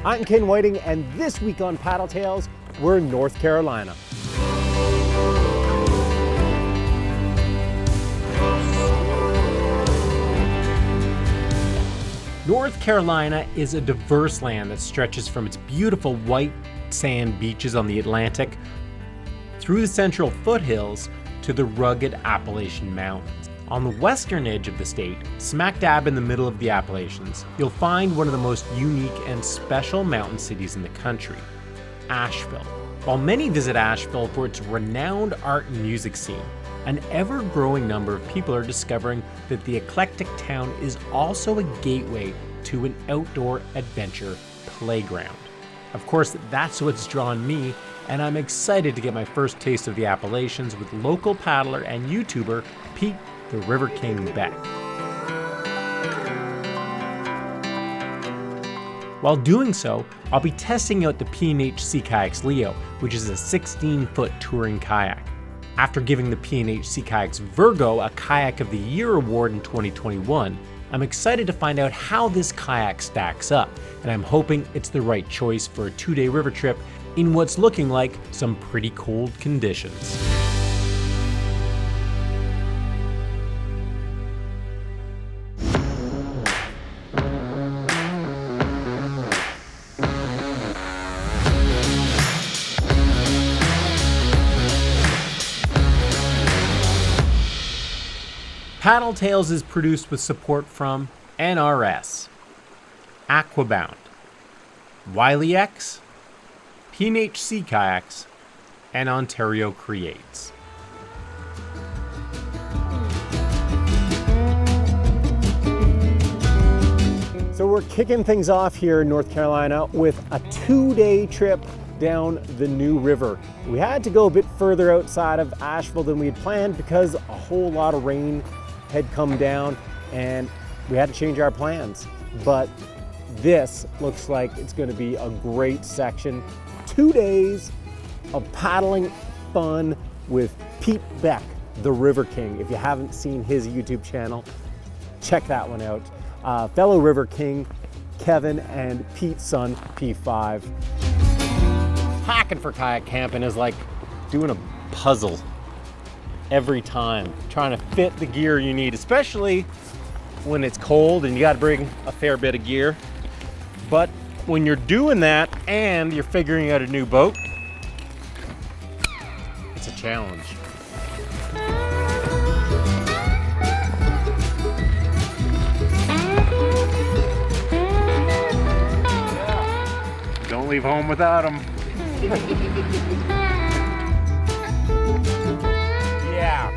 I'm Ken Whiting, and this week on Paddle Tales, we're in North Carolina. North Carolina is a diverse land that stretches from its beautiful white sand beaches on the Atlantic through the central foothills to the rugged Appalachian Mountains. On the western edge of the state, smack dab in the middle of the Appalachians, you'll find one of the most unique and special mountain cities in the country, Asheville. While many visit Asheville for its renowned art and music scene, an ever-growing number of people are discovering that the eclectic town is also a gateway to an outdoor adventure playground. Of course, that's what's drawn me, and I'm excited to get my first taste of the Appalachians with local paddler and YouTuber Pete the River King Beck. While doing so, I'll be testing out the P&H Sea Kayaks Leo, which is a 16-foot touring kayak. After giving the P&H Sea Kayaks Virgo a Kayak of the Year award in 2021, I'm excited to find out how this kayak stacks up, and I'm hoping it's the right choice for a 2-day river trip in what's looking like some pretty cold conditions. Paddle Tales is produced with support from NRS, Aquabound, Wiley X, P&H Sea Kayaks, and Ontario Creates. So we're kicking things off here in North Carolina with a 2-day trip down the New River. We had to go a bit further outside of Asheville than we had planned because a whole lot of rain had come down and we had to change our plans. But this looks like it's going to be a great section. 2 days of paddling fun with Pete Beck, the River King. If you haven't seen his YouTube channel, check that one out. Fellow River King Kevin and Pete's son P5. Packing for kayak camping is like doing a puzzle every time, trying to fit the gear you need, especially when it's cold and you got to bring a fair bit of gear. But when you're doing that and you're figuring out a new boat, it's a challenge. Don't leave home without them. Yeah.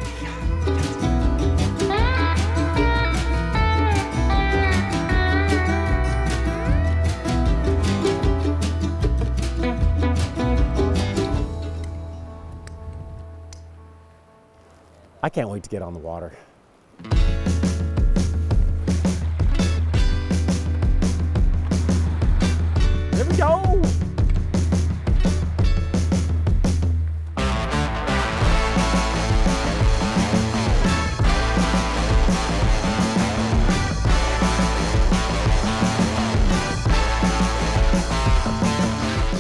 I can't wait to get on the water. There we go.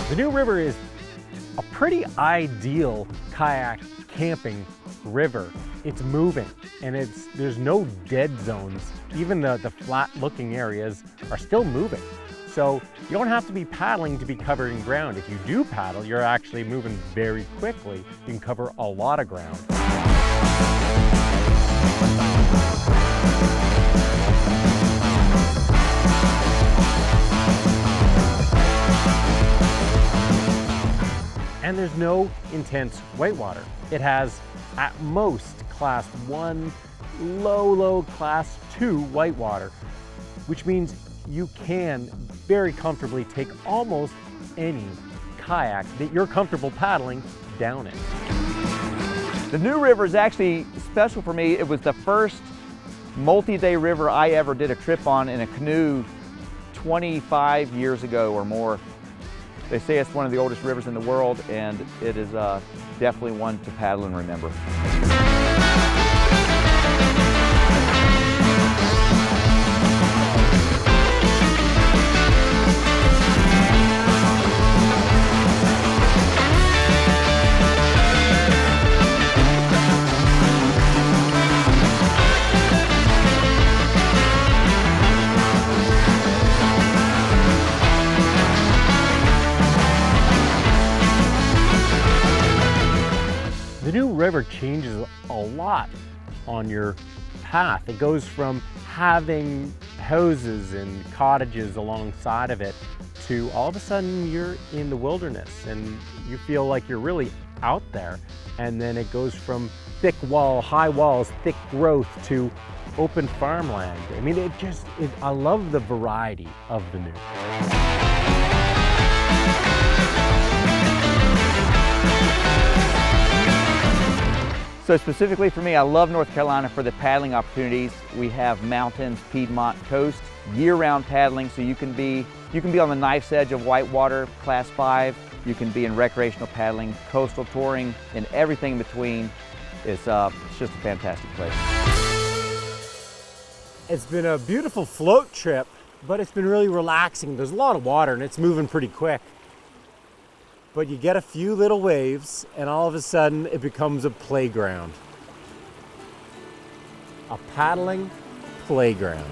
The New River is a pretty ideal kayak camping river. It's moving and there's no dead zones. Even the flat looking areas are still moving. So you don't have to be paddling to be covering ground. If you do paddle, you're actually moving very quickly. You can cover a lot of ground. And there's no intense whitewater. It has at most class 1, low class 2 whitewater, which means you can very comfortably take almost any kayak that you're comfortable paddling down it. The New River is actually special for me. It was the first multi-day river I ever did a trip on in a canoe 25 years ago or more. They say it's one of the oldest rivers in the world, and it is definitely one to paddle and remember. river changes a lot on your path. It goes from having houses and cottages alongside of it to all of a sudden you're in the wilderness and you feel like you're really out there. And then it goes from high walls, thick growth to open farmland. I mean, I love the variety of the new. So specifically for me, I love North Carolina for the paddling opportunities. We have mountains, Piedmont coast, year-round paddling, so you can be on the knife's edge of whitewater, class 5. You can be in recreational paddling, coastal touring, and everything in between. It's just a fantastic place. It's been a beautiful float trip, but it's been really relaxing. There's a lot of water and it's moving pretty quick. But you get a few little waves and all of a sudden it becomes a playground. A paddling playground.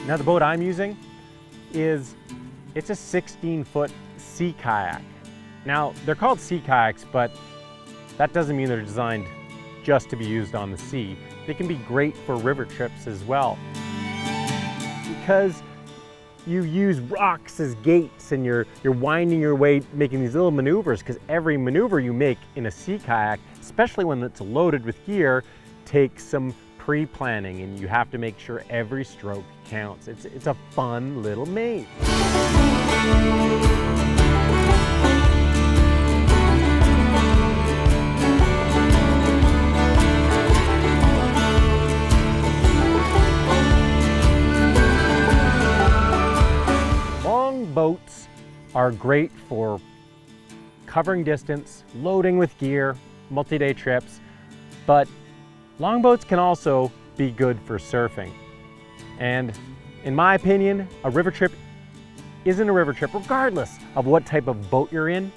Now the boat I'm using it's a 16-foot sea kayak. Now they're called sea kayaks, but that doesn't mean they're designed just to be used on the sea. They can be great for river trips as well. Because you use rocks as gates and you're winding your way, making these little maneuvers, because every maneuver you make in a sea kayak, especially when it's loaded with gear, takes some pre-planning and you have to make sure every stroke counts. It's a fun little maze. Long boats are great for covering distance, loading with gear, multi-day trips, but long boats can also be good for surfing. And in my opinion, a river trip isn't a river trip regardless of what type of boat you're in,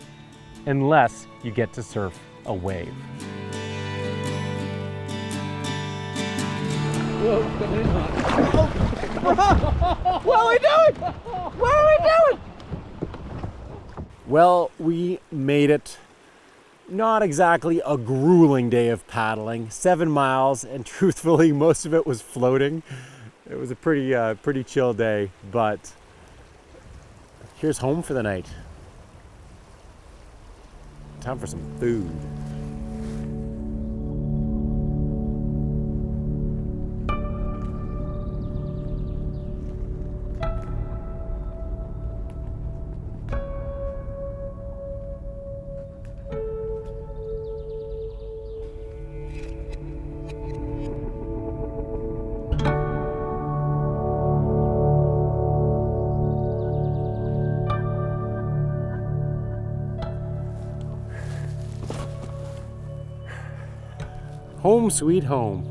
unless you get to surf a wave. Whoa, What are we doing? What are we doing? Well, we made it. Not exactly a grueling day of paddling, 7 miles, and truthfully, most of it was floating. It was a pretty chill day, but here's home for the night. Time for some food. Home sweet home.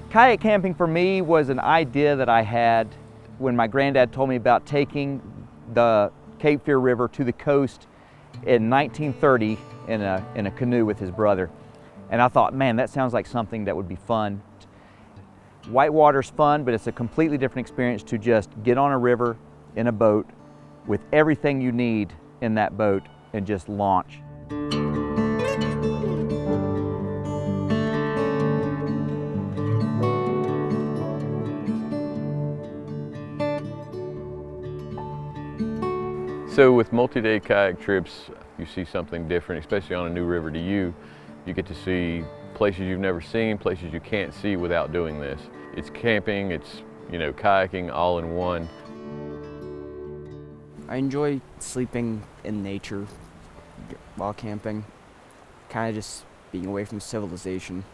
Kayak camping for me was an idea that I had when my granddad told me about taking the Cape Fear River to the coast in 1930 in a canoe with his brother. And I thought, man, that sounds like something that would be fun. Whitewater's fun, but it's a completely different experience to just get on a river in a boat with everything you need in that boat and just launch. So with multi-day kayak trips, you see something different, especially on a new river to you. You get to see places you've never seen, places you can't see without doing this. It's camping, it's kayaking all in one. I enjoy sleeping in nature while camping, kind of just being away from civilization.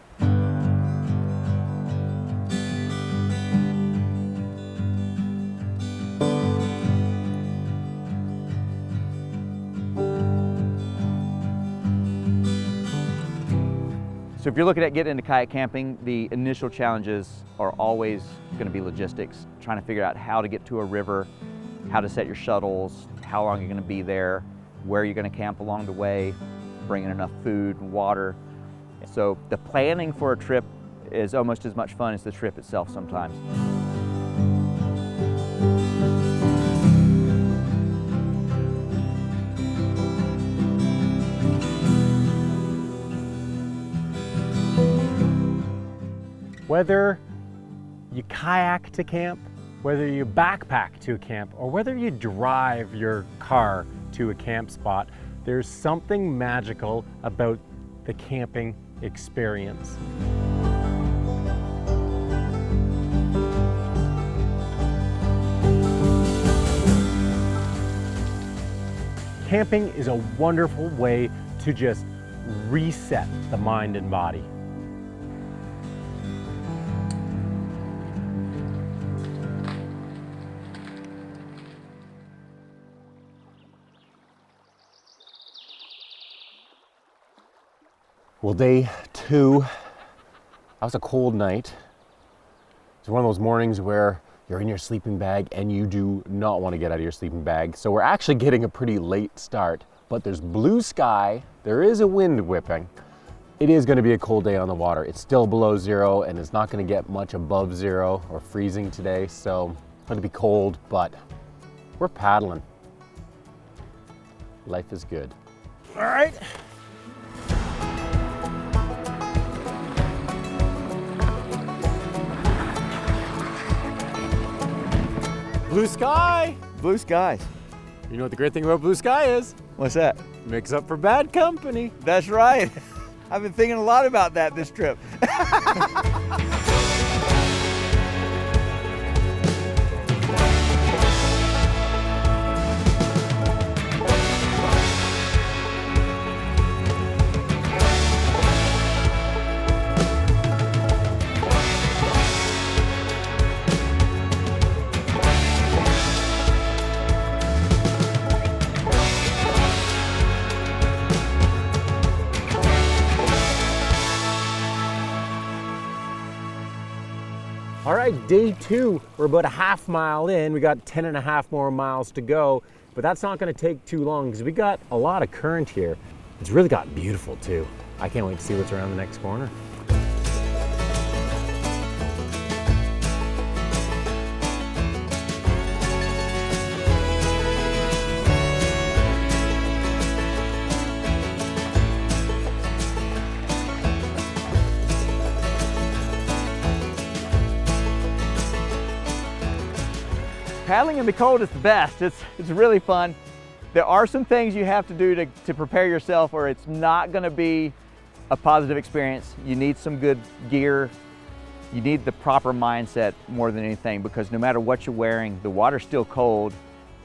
So So if you're looking at getting into kayak camping, the initial challenges are always going to be logistics, trying to figure out how to get to a river, how to set your shuttles, how long you're going to be there, where you're going to camp along the way, bringing enough food and water. So the planning for a trip is almost as much fun as the trip itself sometimes. Whether you kayak to camp, whether you backpack to a camp, or whether you drive your car to a camp spot, there's something magical about the camping experience. Camping is a wonderful way to just reset the mind and body. Well, day 2, that was a cold night. It's one of those mornings where you're in your sleeping bag and you do not want to get out of your sleeping bag. So we're actually getting a pretty late start, but there's blue sky, there is a wind whipping. It is going to be a cold day on the water. It's still below 0 and it's not going to get much above 0 or freezing today. So it's going to be cold, but we're paddling. Life is good. All right. Blue sky! Blue skies. You know what the great thing about blue sky is? What's that? Makes up for bad company. That's right. I've been thinking a lot about that this trip. All right, day 2, we're about a half mile in. We got 10.5 more miles to go, but that's not gonna take too long because we got a lot of current here. It's really got beautiful too. I can't wait to see what's around the next corner. Paddling in the cold is the best. It's really fun. There are some things you have to do to prepare yourself or it's not gonna be a positive experience. You need some good gear. You need the proper mindset more than anything because no matter what you're wearing, the water's still cold.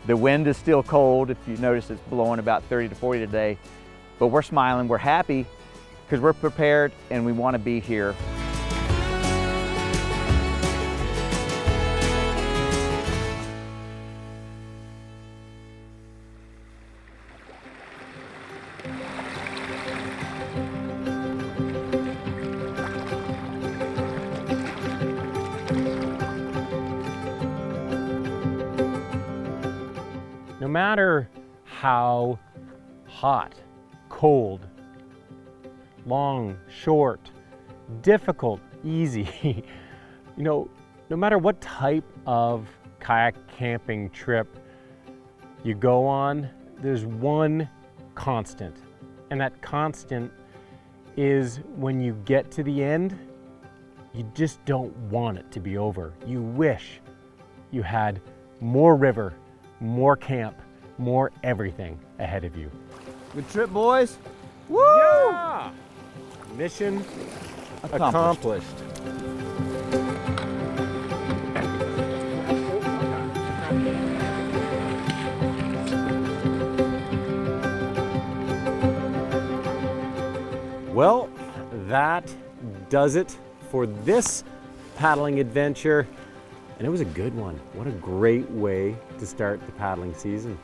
The wind is still cold. If you notice, it's blowing about 30 to 40 today. But we're smiling, we're happy because we're prepared and we wanna be here. No matter how hot, cold, long, short, difficult, easy, no matter what type of kayak camping trip you go on, there's one constant. And that constant is when you get to the end, you just don't want it to be over. You wish you had more river, more camp, more everything ahead of you. Good trip, boys. Woo! Yeah! Mission accomplished. Well, that does it for this paddling adventure. And it was a good one. What a great way to start the paddling season.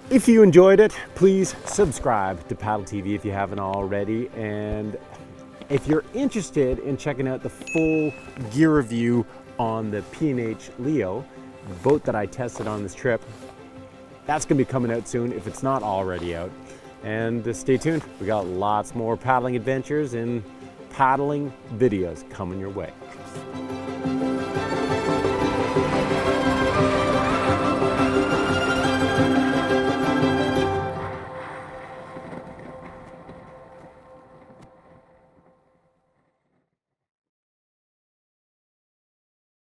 If you enjoyed it, please subscribe to Paddle TV if you haven't already. And if you're interested in checking out the full gear review on the P&H Leo, the boat that I tested on this trip, that's gonna be coming out soon if it's not already out. And stay tuned, we got lots more paddling adventures and paddling videos coming your way.